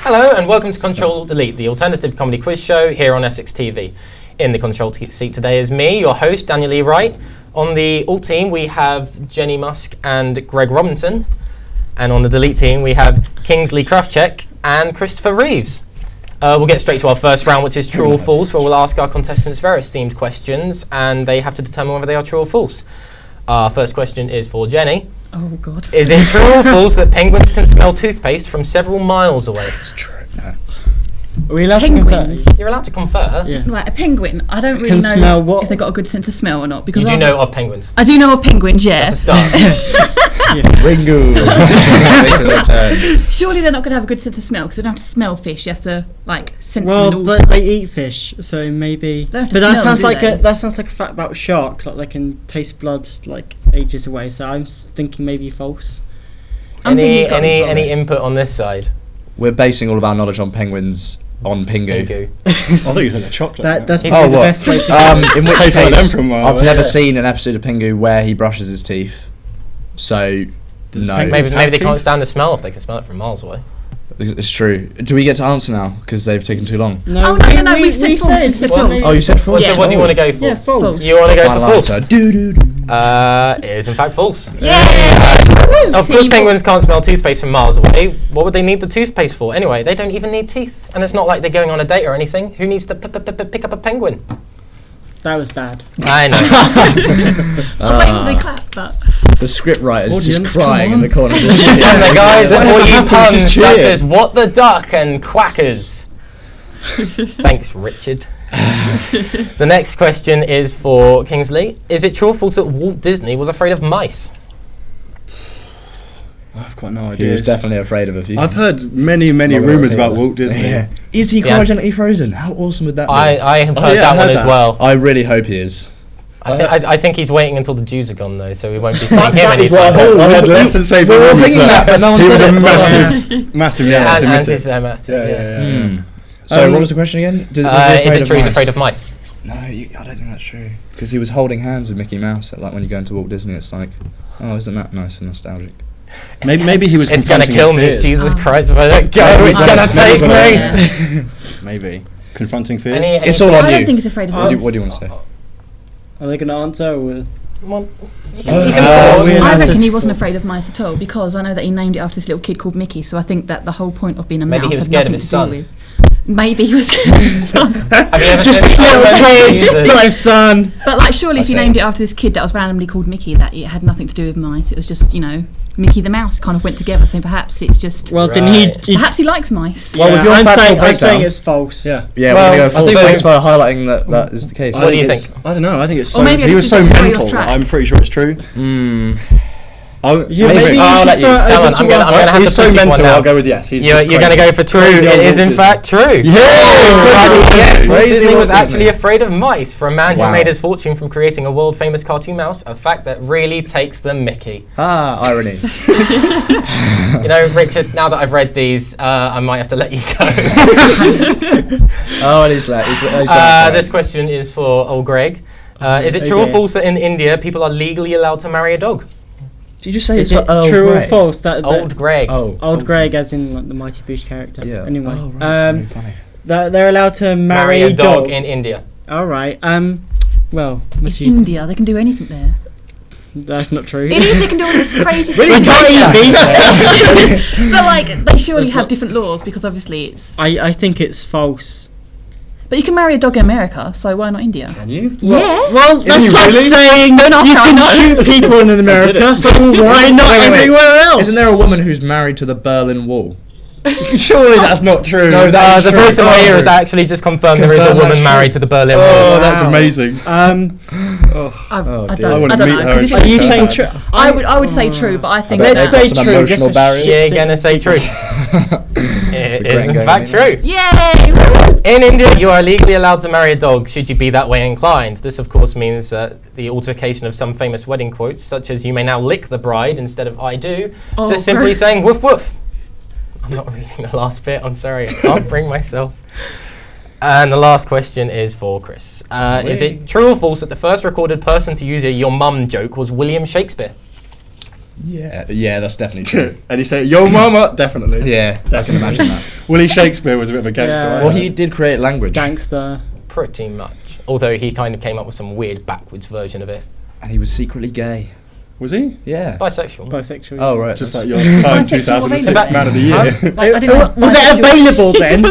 Hello and welcome to Ctrl Alt Delete, the alternative comedy quiz show here on SXTV. In the control seat today is me, your host, Daniel E. Wright. On the Alt team we have Jenny Musk and Greg Robinson. And on the Delete team we have Kingsley Krafchek and Christopher Reeves. We'll get straight to our first round, which is true or false, where we'll ask our contestants various themed questions and they have to determine whether they are true or false. Our first question is for Jenny. Oh, God. Is it true or false that penguins can smell toothpaste from several miles away? It's true. No. Are we allowed Penguins. to confer? You're allowed to confer. Yeah. Right, a penguin. I don't really Can know smell what? if they've got a good sense of smell or not. Because You do know of penguins. I do know of penguins, yeah. That's a start. Ringo. Makes a return. Surely they're not going to have a good sense of smell because they don't have to smell fish. You have to, like, sense Well, them. they eat fish, so maybe. They don't have to But that smell sounds them, like do a they? that sounds like a fact about sharks. Like they can taste blood like ages away. So I'm thinking maybe false. I'm thinking it's got to be Any false. input on this side? We're basing all of our knowledge on penguins on Pingu. Pingu. I thought you said a chocolate. That's Oh, probably the what? best way to go. In which Tastes like them case, from a while I've away, never yeah. seen an episode of Pingu where he brushes his teeth. So, no. penguins Maybe they can't teeth? stand the smell if they can smell it from miles away. It's true. Do we get to answer now? Because they've taken too long. Oh, no, we've said false, we've said false. Oh, you said false? So what do you want to go for? Yeah, false. False. You want to go for Final false? answer. Doo-doo-doo. It is in fact false. Yeah! Of course penguins can't smell toothpaste from miles away. What would they need the toothpaste for? Anyway, they don't even need teeth. And it's not like they're going on a date or anything. Who needs to pick up a penguin? That was bad. I know. I was waiting for the clap, but... The script writer's Audience, just crying come in the corner. And the guys and all you happens, puns just such cheer. as What the Duck and Quackers. Thanks, Richard. The next question is for Kingsley. Is it true or false that Walt Disney was afraid of mice? I've got no He idea. was definitely afraid of a few. I've heard many Not gonna rumours repeat about that. Walt Disney. Yeah. Is he Yeah. cryogenically frozen? How awesome would that be? I have Oh, heard yeah, that I one heard as that. well. I really hope he is. I think he's waiting until the Jews are gone though, so we won't be seeing him that is what I anytime. thought. I had less than say We were all thinking that, but no one he was said a it. massive And anti-Semitic. anti-Semitic. Yeah. So what was the question again? Is it true he's afraid of mice? No, I don't think that's true. Because he was holding hands with Mickey Mouse. Like when you go into Walt Disney, it's like, oh, isn't that nice and nostalgic? Maybe he was. It's gonna confronting kill his me, fears. Jesus Christ! If I don't go, Maybe it's he's gonna gonna- take maybe me. he's Maybe confronting fears. Any- It's all on I you. don't think he's afraid of What do mice. you want to say? Are they going to answer? Or Well, you Uh, can we talk. allowed I to- reckon he wasn't afraid of mice at all because I know that he named it after this little kid called Mickey, so I think that the whole point of being a Maybe mouse he was had scared of nothing his to son. do with. Maybe he was scared of his son. Have you ever just seen a little kid, Jesus. my son. But like, surely if you I see. named it after this kid that was randomly called Mickey, that it had nothing to do with mice. It was just, you know, Mickey the mouse kind of went together. So perhaps it's just. Well, then Right. Perhaps he likes mice. Well, with your I'm factual saying breakdown- it's false. Yeah. Yeah, Well, we're going to I go think full thanks so. for highlighting that is the case. What do you it's- think? I don't know. I think it's Or so. maybe I He was just so think it's way mental. off track. I'm pretty sure it's true. Yeah, Maybe. maybe I'll you let should you. throw it Come over on, to I'm gonna us. have to He's push so you one mental. now. I'll go with yes. He's You're just going to crazy. go for true. Crazy It old is in Walt fact true. Yeah! Yes, Walt Crazy Disney Walt was Disney. actually afraid of mice. For a man Wow. who made his fortune from creating a world famous cartoon mouse, a fact that really takes the mickey. Ah, irony. You know, Richard, now that I've read these, I might have to let you go. Oh, and he's late. This question is for old Greg. Is it true or Okay. false that in India people are legally allowed to marry a dog? Did you say Is it's it for Earl true Grey? or false? That Old Greg. Oh. Old Greg, as in like the Mighty Boosh character. Yeah. Anyway, Oh, right. Very funny. they're allowed to marry a dog dog. in India. All right. Well, It's India. They can do anything there. that's not true. It is. They can do all this crazy We things. can't eat beef. But like, they surely have different laws because obviously it's. I think it's false. But you can marry a dog in America, so why not India? Can you? Yeah. Well, that's he like really? saying Don't ask you how I can know. shoot people in America, so why not Wait. everywhere else? Isn't there a woman who's married to the Berlin Wall? Surely that's not true. No, that is The true. first time I hear Oh. is actually just confirmed there is a Confirm woman that's married true. to the Berlin Oh, Wall. that's Wow. amazing. I dear. don't I know. mean, 'cause if Are you it's- saying true? I would say true, but I think bet Let's they've say got some true. emotional just barriers. You're stick- going to say true. It is in going fact in. true. Yay! Woo! In India, you are legally allowed to marry a dog should you be that way inclined. This, of course, means that the altercation of some famous wedding quotes, such as "You may now lick the bride" instead of "I do," Oh, just simply gross. saying "woof woof." I'm not reading the last bit. I'm sorry, I can't bring myself. And the last question is for Chris. Is it true or false that the first recorded person to use a "your mum" joke was William Shakespeare? Yeah, that's definitely true. And you say, yo mama, definitely. Yeah, I can imagine that. Willie Shakespeare was a bit of a gangster. Yeah. right? Well, he did create language, Gangster. Pretty much. Although he kind of came up with some weird backwards version of it. and he was secretly gay. Was he? Yeah. Bisexual. Bisexual. Oh right. Just like your Bisexual time available? 2006 man of the year. Like, I didn't know Was it bisexual- available then?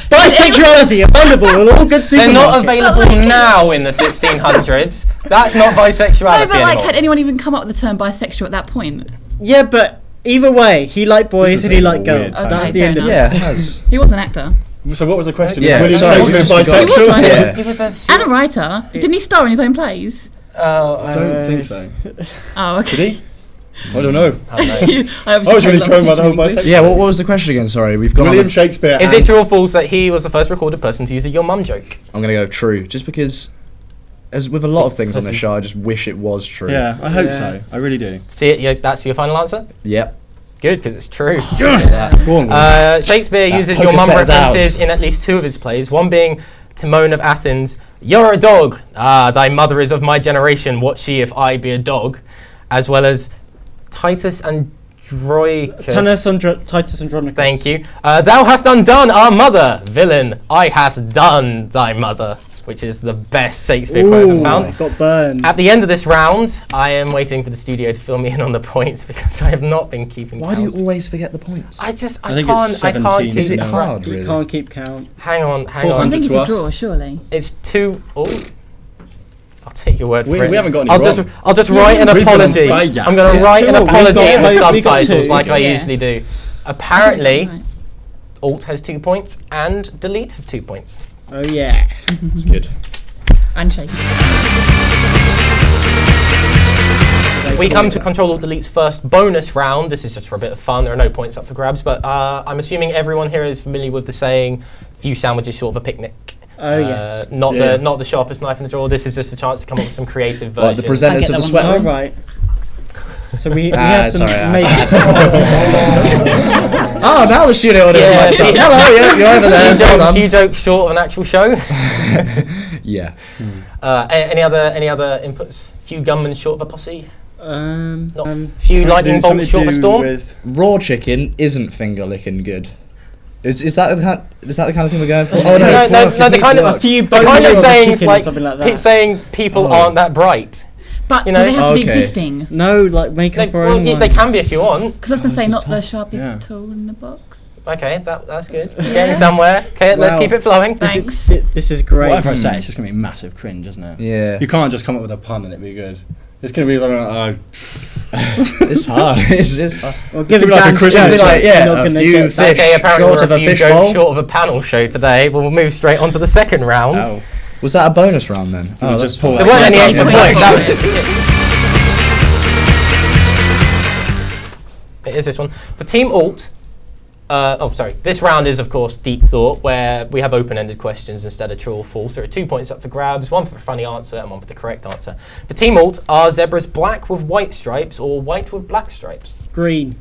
Bisexuality available in all good supermarkets. They're not available now in the 1600s. That's not No, bisexuality but like, anymore. had anyone even come up with the term bisexual at that point? Yeah, but either way, he liked boys This is and he a liked weird girls. time. That's Okay, the fair end of it. Yeah, it has. He was an actor So what was the question? Yeah, William sorry, Shakespeare we just forgot. He was bisexual? Yeah. He was a and a writer. Didn't he star in his own plays? I don't think so. Oh, okay. Did he? I don't know. I don't know. I was really thrown by the whole bisexual. Yeah, what was the question again? Sorry, we've got. William Shakespeare. Is it true or false that he was the first recorded person to use a "your mum" joke? I'm gonna go true, just because, as with a lot of things on this show, I just wish it was true. Yeah, I hope Yeah. so. I really do. See it? That's your final answer. Yep. Good, because it's true. Yeah. Go on. Shakespeare That uses "your poker mum" set is references ours. in at least two of his plays. One being Timon of Athens. "You're a dog. Ah, thy mother is of my generation. What she if I be a dog?" As well as Titus Andronicus. Titus Andronicus. Thank you. "Thou hast undone our mother, villain. I hath done thy mother," which is the best Shakespeare quote I've found. Got burned. At the end of this round, I am waiting for the studio to fill me in on the points because I have not been keeping Why do you count. always forget the points? I I think it's can't 17, keep Is it no. hard, You really? can't keep count. Hang on. I 400 think it's to a us. draw, surely. It's two. Oh, I'll take your word for We it. haven't got any I'll wrong. just write an We've got apology. them right, yeah. I'm going to write an Cool, we apology got- in the we got subtitles two. like I Yeah. usually do. Apparently, Right. Alt has 2 points and Delete have 2 points. Oh yeah. It's good. And shaky. We come to Ctrl Alt Delete's first bonus round. This is just for a bit of fun. There are no points up for grabs, but I'm assuming everyone here is familiar with the saying, "Few sandwiches short of a picnic." Oh yes. Not Yeah. the sharpest knife in the drawer. This is just a chance to come up with some creative Like versions. the presenters get of the that sweat one. All room. right. So we Ah, have to sorry, make Oh, now the studio audience Yeah, lights up. yeah. Hello, yeah, you're over there. Hold on. few jokes short of an actual show. Yeah. Any other inputs? Few gunmen short of a posse. Not few Something lightning to do- bolts short of a something to do storm. with- Raw chicken isn't finger licking good. Is that the kind of thing we're going for? Oh No, the kind a of few the kind of bones of a sayings chicken or like something like that. saying people Oh. aren't that bright. But You do know- they have to be Okay. existing? No, like make up our own They ones. can be if you want. Because I was going to say, this is not the tough. sharpest Yeah. tool in the box. Okay, that's good. Getting somewhere. Okay, let's Wow. keep it flowing. Thanks. This is great. Whatever I say, it's just gonna be massive cringe, isn't it? Yeah. You can't just come up with a pun and it be good. It's gonna be like, It's hard. It's hard. Well, give it Give it like a Dan Christmas Stewart, tree. Like, yeah, you're not a gonna few get that. fish Okay, apparently short we're of a a few fish jokes bowl. short of a panel show today. We'll move straight on to the second round. ow. Was that a bonus round then? Oh, that's just pull fine. There weren't any Yeah, extra yeah. points. That was just the It is this one. For Team Alt, this round is, of course, Deep Thought, where we have open-ended questions instead of true or false. There are 2 points up for grabs, one for a funny answer and one for the correct answer. For Team Alt, are zebras black with white stripes or white with black stripes? Green.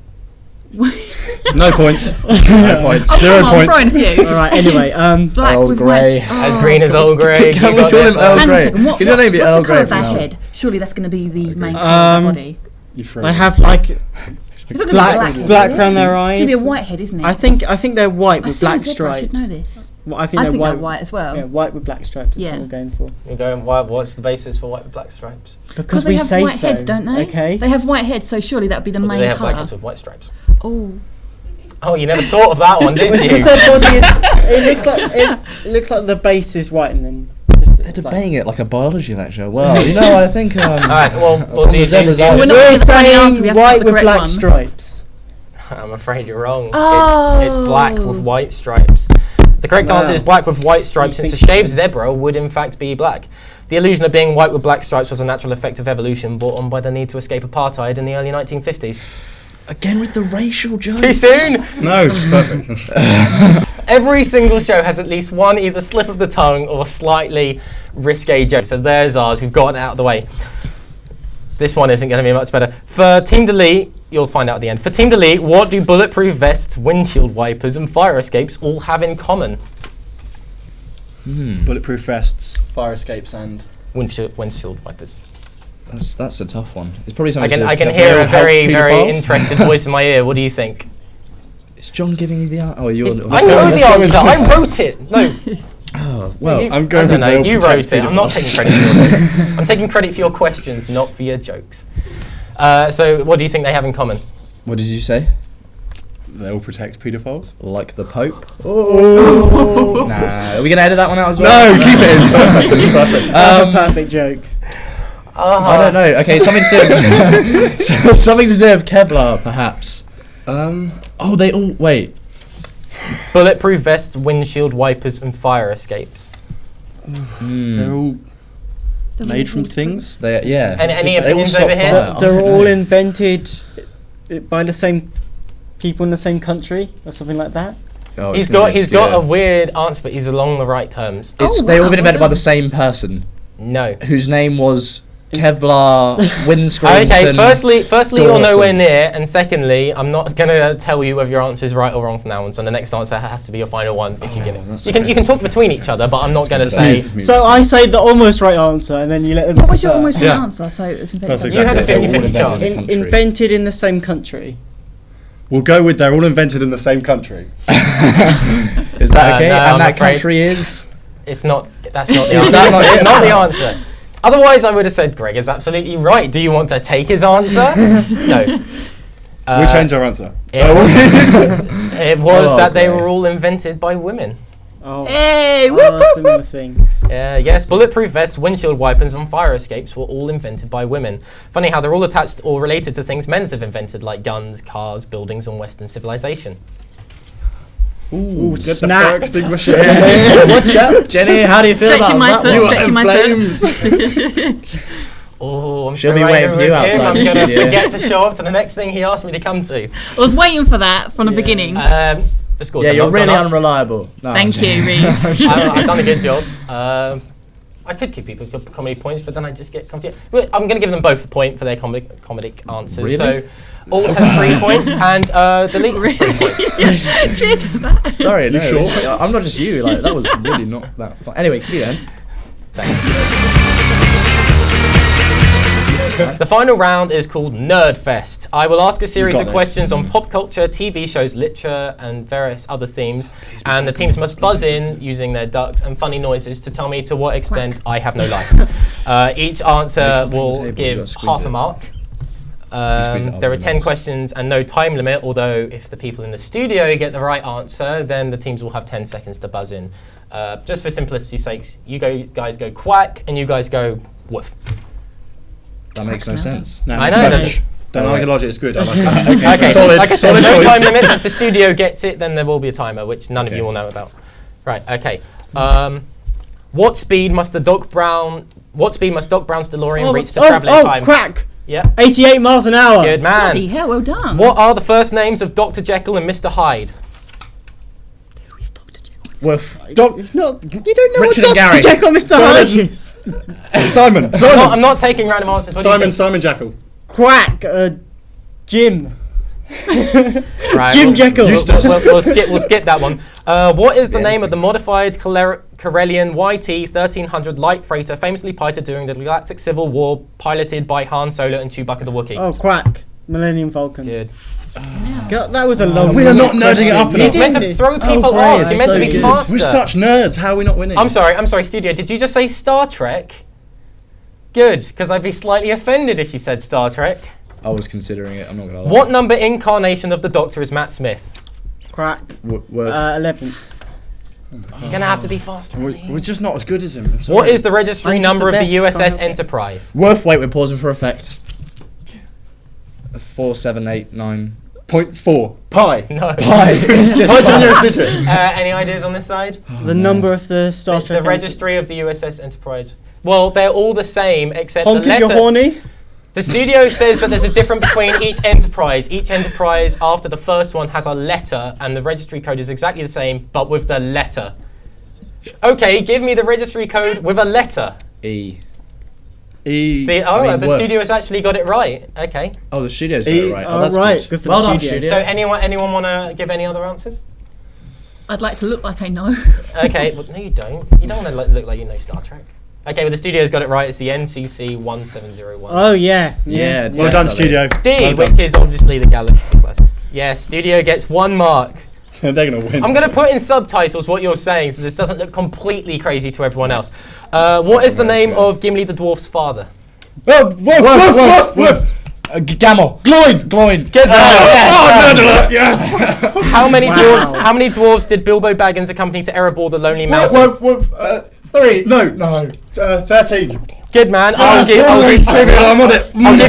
No points. No points. Oh, 0 come on, points. throwing a few. All right. Anyway, Black Earl with Grey. white. As green as Earl Grey. Can you we got call there him first. Earl Hang on a Grey? second. Can your name be what's Earl the colour Grey of their from now? head? Surely that's going to be the main colour of their body. You throw I it. have like It's not gonna be black head, around is it? their It's eyes. going to be a white head, isn't it? I think they're white I with see a black zebra, I should stripes. know this. Well, I think I they're think white. they're white as well. Yeah, white with black stripes. That's Yeah. what we're going for. You're going, what's the basis for white with black stripes? Because they we have say white so. heads, don't they? Okay. They have white heads, so surely that would be the Or do main they have black colour. heads with white stripes? Oh. Oh, you never thought of that one, did Because you? their body it looks like the base is white and then just They're debating it like a biology lecture. Well, you know, I think. Alright, well, on do you the zebra's think- eyes- We're not We're gonna get the funny answer, we saying have to white have the with correct black one. stripes. I'm afraid you're wrong. Oh. It's black with white stripes. The correct answer is black with white stripes, since a shaved zebra would in fact be black. The illusion of being white with black stripes was a natural effect of evolution brought on by the need to escape apartheid in the early 1950s. Again with the racial jokes. Too soon? No, it's perfect. Every single show has at least one either slip of the tongue or slightly risque joke. So there's ours. We've gotten it out of the way. This one isn't going to be much better. For Team Delete, you'll find out at the end. For Team Delete, what do bulletproof vests, windshield wipers, and fire escapes all have in common? Bulletproof vests, fire escapes, and Windshield wipers. That's a tough one. It's probably something. I can to hear a help very paedophiles. interested voice in my ear. What do you think? Is John giving you the answer? Oh, you're. I know the answer. I wrote it. No. Oh, well. I'm going. I don't know. You wrote it. I'm not taking credit for yours. I'm taking credit for your questions, not for your jokes. So, what do you think they have in common? What did you say? They all protect paedophiles. Like the Pope? Oh. Nah. Are we gonna edit that one out as well? No, keep it in. Perfect. That's a perfect joke. I don't know. Okay, something to do. Something to do with Kevlar, perhaps. Oh, they all wait. Bulletproof vests, windshield wipers, and fire escapes. They're all made from things. They yeah. And any They all opinions stop over here? fire. They're all invented by the same people in the same country or something like that. Oh, He's it's got yeah. a weird answer, but he's along the right terms. It's they all been invented by the same person, No. whose name was Kevlar Windscreens. Okay, and firstly, you're nowhere Dawson. near, and secondly, I'm not going to tell you whether your answer is right or wrong from now on. So the next answer has to be your final one if you give it. You can talk between each other, but I'm not going to say. So I say the almost right answer, and then you let them. What was your decide. almost Yeah. right answer? So it was invented. That's You had a exactly it. 50-50 chance. Country. Invented in the same country. We'll go with they're all invented in the same country. Is that okay? no, And I'm that afraid- country is. It's not. That's not the Is answer. that not it? Not the answer. Otherwise, I would have said Greg is absolutely right. Do you want to take his answer? No. We'll change our answer. It was Oh, that they okay. were all invented by women. Oh, Hey, that's another thing. Yes, bulletproof vests, windshield wipers, and fire escapes were all invented by women. Funny how they're all attached or related to things men have invented, like guns, cars, buildings, and Western civilization. Ooh, get the snap. fire extinguisher. Watch out, Jenny. How do you feel Stretching my about that? foot, one? stretching my foot. Oh, I'm She'll sure be I waiting know for you with him. outside I'm the going to studio. forget to show up to the next thing he asked me to come to. I was waiting for that from the beginning. The scores Yeah, have you're not really gone up. unreliable. No, Thank I'm joking. you, Reese. I've done a good job. I could give people comedy points, but then I just get confused. I'm going to give them both a point for their comedic answers. Really? So, all has 3 points, and Delete has 3 points. Cheers for that. Sorry, no. sure? I'm not just you. Like that was really not that fun. Anyway, keep going. The final round is called Nerdfest. I will ask a series got of this. questions on pop culture, TV shows, literature, and various other themes, and the teams must buzz in using their ducks and funny noises to tell me to what extent I have no life. Each answer will give half a mark. There are 10 questions and no time limit, although if the people in the studio get the right answer, then the teams will have 10 seconds to buzz in. Just for simplicity's sake, you guys go quack and you guys go woof. That makes no sense. No, I know, no, doesn't- Don't Alright. argue logic, it's good. I like that. Okay, Solid, like I said, solid no choice. time limit. If the studio gets it, then there will be a timer, which none of you will know about. Right, okay. What speed must Doc Brown's DeLorean reach to travelling time? Crack! Yeah, 88 miles an hour. good man. Bloody hell, well done. What are the first names of Dr. Jekyll and Mr. Hyde? Woof. No, you don't know Richard what and Gary. Dr. Jekyll and Mr. Hyde is. Simon. I'm not taking random answers. What do you think? Simon Jackal. Quack. Jim. Right, Jim we'll- Jekyll. We'll skip that one. What is the name of the modified Corellian YT 1300 light freighter famously piloted during the Galactic Civil War, piloted by Han Solo and Chewbacca the Wookiee? Oh, Quack. Millennium Falcon. Good. God, that was a long We are not question. nerding it up It's enough. meant to throw people great, off. it's You're meant to so be good. faster. We're such nerds. How are we not winning? I'm sorry, studio. Did you just say Star Trek? Good, because I'd be slightly offended if you said Star Trek. I was considering it. I'm not gonna lie. What number incarnation of the Doctor is Matt Smith? Quack. 11th. You're gonna have to be faster. We're just not as good as him. I'm What sorry. is the registry I'm just number the of the best, USS can't help it. Enterprise? Worth wait. We're pausing for effect. 4, 7, 8, 9. 0.4 pi? No. Pi. It's just Pi to the pi. nearest digit. Any ideas on this side? The number of the Star The Trek. registry of the USS Enterprise. Well, they're all the same except Honk the if you're letter. horny. The studio says that there's a difference between each enterprise. Each enterprise after the first one has a letter, and the registry code is exactly the same, but with the letter. Okay, give me the registry code with a letter. E. The Worf. studio has actually got it right. Okay. Oh, the studio's got it right. Oh, that's right. good. Good for Well the done, studio. studio. So anyone want to give any other answers? I'd like to look like I know. Okay, well, no you don't. You don't want to look like you know Star Trek. Okay, well the studio's got it right. It's the NCC 1701. Oh, yeah. Yeah. Well done, definitely. studio. D, Well done. which is obviously the Galaxy class. Yeah, studio gets 1 mark. They're going to win. I'm going to put in subtitles what you're saying so this doesn't look completely crazy to everyone else. What is the name of Gimli the dwarf's father? Woof. Gamel. Gloin. Get that. Yes. How many dwarves did Bilbo Baggins accompany to Erebor the Lonely Mountain? 3. No. 13. Good man. I'll give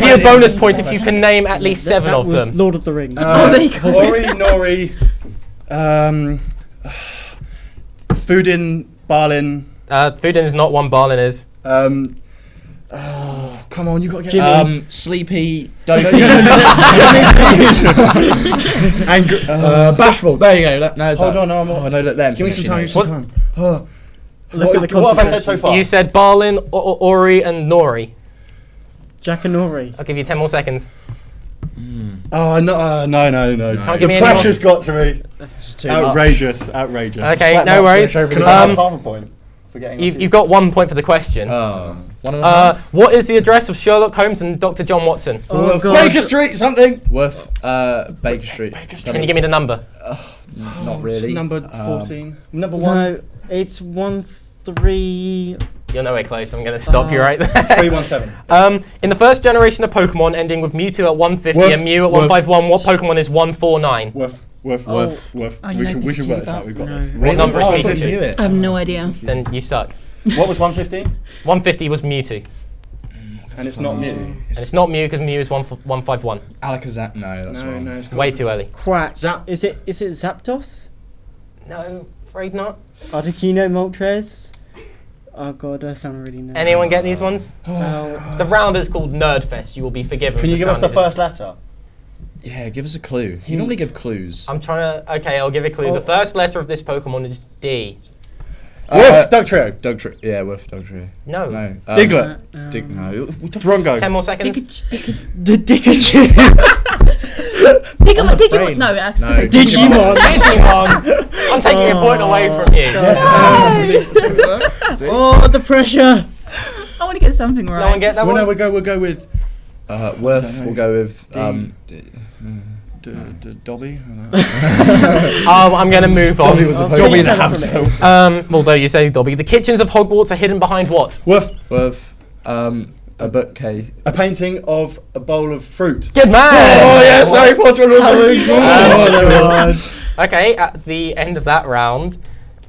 you a bonus point if you can name at least 7 of was them. Lord of the Rings. There you go. Ori, Nori, Foodin, Balin. Foodin is not one, Balin is. Come on, you got to get Sleepy. Dopey. and Bashful. There you go. No, hold on, no, I know that then. give me some time. Look at the What have I said so far? You said Balin, Ori, and Nori. Jack and Nori. I'll give you 10 more seconds. Oh no! Can't give me The any pressure's got to me. It's too Outrageous. Okay, no worries. Can I have half a point for getting? You've got 1 point for the question. One of them. What is the address of Sherlock Holmes and Dr. John Watson? Oh, God. Baker Street, something. Worth Baker Street. Can you give me the number? Not really. Number 14. Number 1. No, it's 1-3. You're nowhere close. I'm going to stop you right there. 317. In the first generation of Pokemon ending with Mewtwo at 150 Woof, and Mew at woof. 151, what Pokemon is 149? Woof. I know We should Pikachu, work this out. but We've got no. this. What number is I Pikachu? knew it. I have no idea. Then you suck. What was 115? 150 was Mewtwo. And it's not Mew. And it's not Mew because Mew is 151. Alakazam. No, that's wrong. No, it's Way too early. Quack. Zap. Is it Zapdos? No, afraid not. Articuno, Moltres? Oh god, I sound really nervous. Anyone get these ones? The round is called Nerdfest. You will be forgiven. Can you for give us the sounding first letter? Yeah, give us a clue. You normally give clues. I'm trying to. Okay, I'll give a clue. The first letter of this Pokemon is D. Woof. Dugtrio. Yeah, Woof. Dugtrio. No. No. Diglett. No. Drongo. 10 more seconds. The Dickachu. Digimon. No, Digimon. Digimon. I'm taking a point away from you. Oh, the pressure. I want to get something right. No one get that Well, one? no, we'll go with Worth. We'll go with Dobby. I'm going to move on. Dobby was a Dobby the the house elf. elf. Although you say Dobby, the kitchens of Hogwarts are hidden behind what? Worth. Worth. A bookcase. A painting of a bowl of fruit. Good man! Oh yes, Harry Potter and God. Okay, at the end of that round,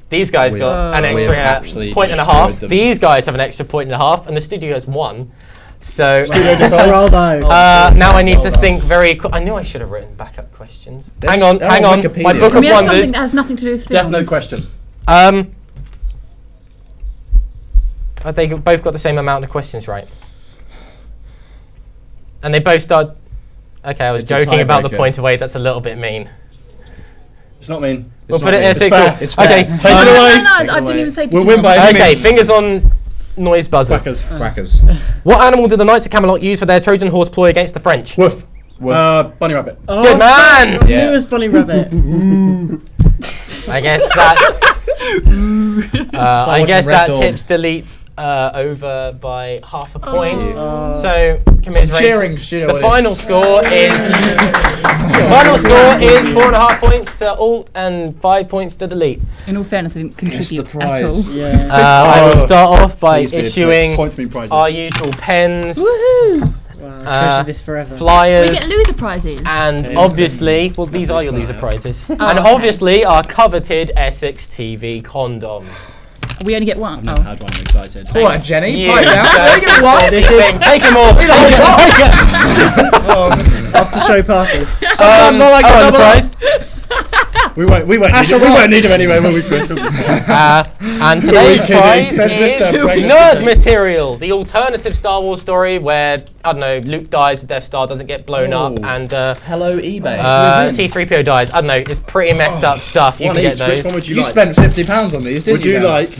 these guys got an We extra have absolutely point and a destroyed half. them. These guys have an extra point and a half, and the studio has 1. So Bravo. now I need to think very. I knew I should have written backup questions. They're Hang on. on My Wikipedia. book Can of we have something wonders. that has nothing to do with Death films? Note question. Have they both got the same amount of questions right? And they both start. Okay, I was It's a joking about the tiebreaker. point away. That's a little bit mean. It's not mean. We'll It's put not it mean. at 6. fair. It's fair. Okay. Take it away. No, Take I it didn't away. even say We'll Digimon. win by any Okay. means. Fingers on noise buzzers. Crackers. What animal did the Knights of Camelot use for their Trojan horse ploy against the French? Woof. Woof. Bunny rabbit. Oh, Good man! Yeah. It was Bunny Rabbit. I guess that. I watching guess Red that Dawn. tips delete over by half a point. Oh. So commiserations. Cheering, studio The audience. final score is. Final score is 4.5 points to Alt and 5 points to Delete. In all fairness, I didn't contribute at prize. all. Yeah. I will start off by Please be a issuing Points me prizes. our usual pens, Woohoo! Wow, treasure this forever. We flyers, get loser prizes. and obviously, well, these are your loser prizes, and obviously our coveted SXTV condoms. We only get one. I've had one. I'm excited. All right, Jenny. You Pipe down. don't Take it one. this thing. Take them all. After show party. Sometimes I like to the double prize. We won't need him anyway when we quit. And today's kidding. prize Says is Mr. Pregnant Nerd Today. Material, the alternative Star Wars story where, I don't know, Luke dies, the Death Star doesn't get blown up, Oh. and Hello, eBay. C-3PO dies. I don't know, it's pretty messed up stuff. You One can get each. Which those. one would you you like? spent £50 on these, didn't Would you Dan? like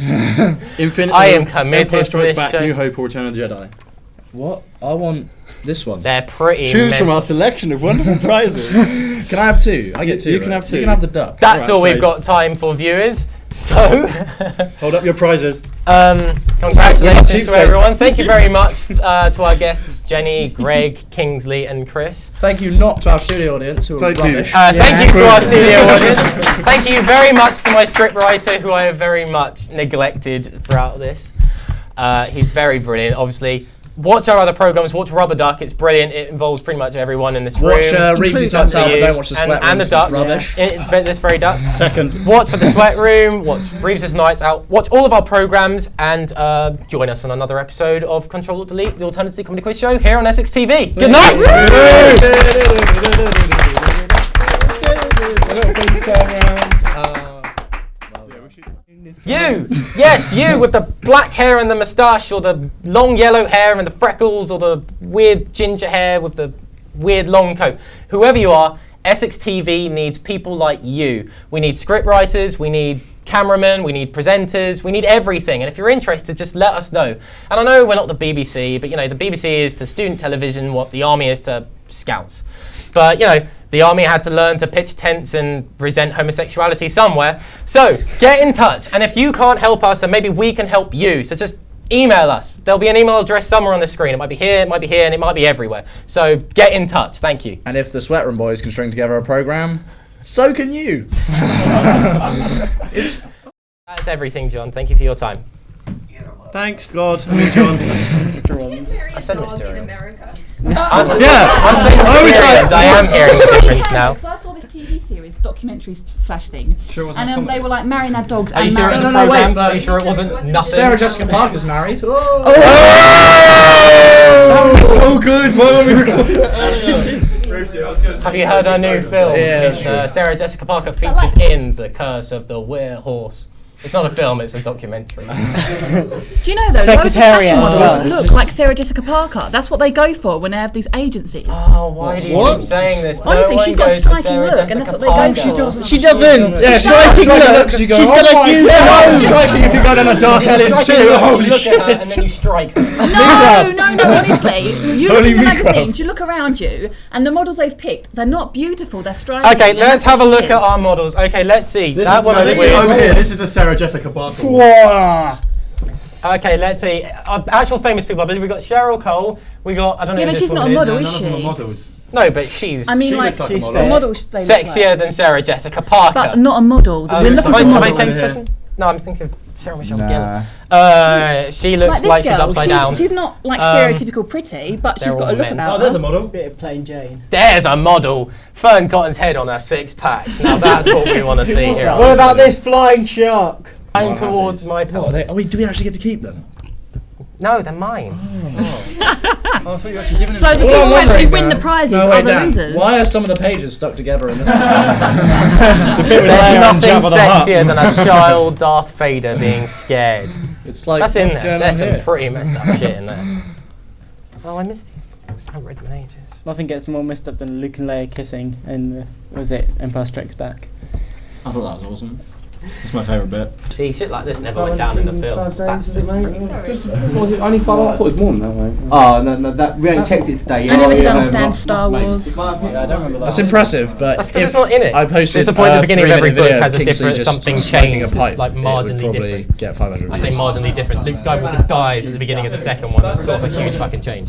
Infinity? I am committed Empire to Strikes this Back, show. New Hope, or Return of the Jedi? What? I want this one. They're pretty Choose from mental. our selection of wonderful prizes. Can I have 2? I get 2. You can right? have 2. You can have the duck. That's Right, all we've trade. got time for, viewers. So, Hold up your prizes. congratulations to everyone. Thank you very much to our guests, Jenny, Greg, Kingsley, and Chris. Thank you not to our studio audience who are rubbish. Thank you to our studio audience. Thank you very much to my scriptwriter, who I have very much neglected throughout this. He's very brilliant, obviously. Watch our other programs. Watch Rubber Duck. It's brilliant. It involves pretty much everyone in this room. Watch Reeves' Nuts Out, but don't watch the Sweat Room. And the Ducks. Rubbish. This very duck. Second. Watch for the Sweat Room. Watch Reeves' Nights Out. Watch all of our programs and join us on another episode of Ctrl Alt Delete, the alternative comedy quiz show here on SXTV. Good night. You, yes, you with the black hair and the moustache, or the long yellow hair and the freckles, or the weird ginger hair with the weird long coat. Whoever you are, SXTV needs people like you. We need scriptwriters, we need cameramen, we need presenters, we need everything. And if you're interested, just let us know. And I know we're not the BBC, but the BBC is to student television what the army is to scouts. But the army had to learn to pitch tents and resent homosexuality somewhere. So get in touch. And if you can't help us, then maybe we can help you. So just email us. There'll be an email address somewhere on the screen. It might be here, and it might be everywhere. So get in touch. Thank you. And if the Sweat Room boys can string together a program, so can you. That's everything, John. Thank you for your time. Thanks, God. I mean, John. Mr. Rollins. I said Mr. Rollins. Yeah. I'm saying Mr. I am hearing the difference now. Because I saw this TV series, documentary / thing, Sure it wasn't and they were like marrying their dogs. Are you and sure it was a marrying- program? but- Are you sure it wasn't nothing? Sarah Jessica Parker's married. That was so good. Why won't we record? Have you heard our new film? Yeah, It's, sure. Sarah Jessica Parker features in The Curse of the Werehorse. It's not a film, it's a documentary. Do you know though, loads of Secretariat fashion as models well. look like Sarah Jessica Parker. That's what they go for when they have these agencies. Oh, why do you What? keep saying this? Honestly, no she's one got a goes for striking Sarah look, and Jessica that's what they go Parker. for. She doesn't. Yeah, striking looks. You go, She's got a huge nose. Striking if you go down a dark alley and see her. You Holy look at her shit. and then you strike her. No, honestly. You look Holy in the micro. magazines, you look around you, and the models they've picked, they're not beautiful, they're striking. Okay, and let's that's have a what look she at is. our models. Okay, let's see. This That is, woman's this is weird. over here. This is the Sarah Jessica Parker. Okay, let's see. Actual famous people. I believe we've got Cheryl Cole. We got, I don't know Yeah, who but this she's not a woman model, is. is she? models. No, but she's I mean, She like, looks like a she's model. the models they look sexier like. than Sarah Jessica Parker. But not a model. We're looking for Have I models. changed Yeah. person? No, I'm thinking of Sarah Michelle Nah. Gellar. She looks this like she's girl, upside down. She's not like stereotypical pretty, but she's they're got all a look men. about Oh, there's her. a model. Bit of plain Jane. There's a model. Fern Cotton's head on her six pack. Now that's what we want to see here. What about this flying shark? Flying towards my pants. Do we actually get to keep them? No, they're mine. Oh, I thought you were actually giving So the All people I'm who actually wondering, win the though- prizes No, are wait, the Dan. losers. Why are some of the pages stuck together in this one? There's nothing sexier than a child Darth Vader being scared. It's like, That's in what's there. going There's on some here? pretty messed up shit in there. Oh, I missed these books. I haven't read them in ages. Nothing gets more messed up than Luke and Leia kissing in, was it Empire Strikes Back? I thought that was awesome. It's my favourite bit. See, shit like this never went down in the film. That's only 5 hours. I thought it was more than that, mate. Oh, no, that, we only checked it today. I never did Yeah, understand no, Star Wars. Yeah, I don't remember that. That's impressive, but That's because if it's not in it. I posted It's the point at the beginning of every 3-minute book video has a of Kingsley different just something smoking changed. a pipe, It's like it would marginally probably different. get 500 I say views. marginally different. Luke Skywalker dies at the beginning of the second one. That's sort of a huge fucking change.